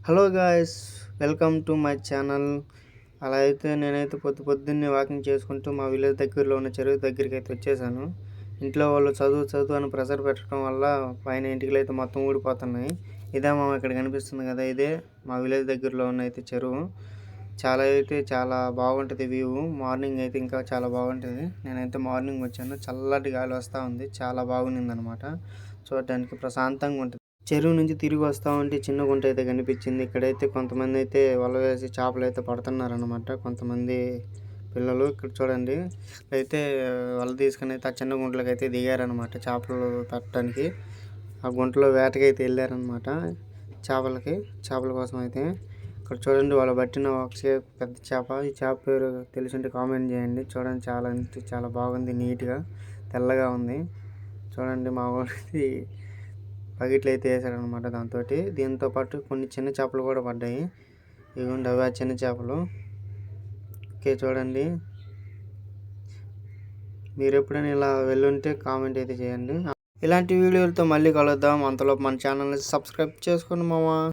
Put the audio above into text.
Hello guys, welcome to my channel. అలా అయితే నేనైతే పొద్దున్నే వాకింగ్ చేసుకుంటూ మా విలేజ్ దగ్గరలో ఉన్న చెరువు దగ్గరికి అయితే వచ్చేసాను. ఇంట్లో వాళ్ళు చదువు అని ప్రెషర్ పెట్టడం వల్ల పైన ఇంటికి అయితే మొత్తం ఊడిపోతున్నాయి. ఇదే ఇక్కడ కనిపిస్తుంది కదా, ఇదే మా విలేజ్ దగ్గరలో ఉన్న అయితే చెరువు. చాలా బాగుంటుంది వ్యూ. మార్నింగ్ అయితే ఇంకా చాలా బాగుంటుంది. నేనైతే మార్నింగ్ వచ్చాను, చల్లటి గాలి వస్తూ ఉంది, చాలా బాగుంది అనమాట. చూడడానికి ప్రశాంతంగా ఉంటుంది. చెరువు నుంచి తిరిగి వస్తూ ఉంటే చిన్న గుంట అయితే కనిపించింది. ఇక్కడైతే కొంతమంది అయితే వల వేసి చేపలు అయితే పడుతున్నారనమాట. కొంతమంది పిల్లలు ఇక్కడ చూడండి అయితే వల తీసుకుని అయితే ఆ చిన్న గుంటలోకి అయితే దిగారనమాట చేపలు పట్టడానికి. ఆ గుంటలో వేటకి అయితే వెళ్ళారనమాట చేపల కోసం అయితే. ఇక్కడ చూడండి వాళ్ళు పట్టిన ఒక పెద్ద చేప. ఈ చేప పేరు తెలిసింటే కామెంట్ చేయండి. చూడండి చాలా బాగుంది, నీట్గా తెల్లగా ఉంది. చూడండి మా వాడికి పగిట్లు అయితే వేసాడనమాట. దీంతో పాటు కొన్ని చిన్న చేపలు కూడా పడ్డాయి. ఇవ్వండి అవి ఆ చిన్న చేపలు. ఓకే చూడండి, మీరు ఎప్పుడైనా ఇలా వెళ్ళుంటే కామెంట్ అయితే చేయండి. ఇలాంటి వీడియోలతో మళ్ళీ కలుద్దాం. అంతలోపు మన ఛానల్ని సబ్స్క్రైబ్ చేసుకోండి మామ.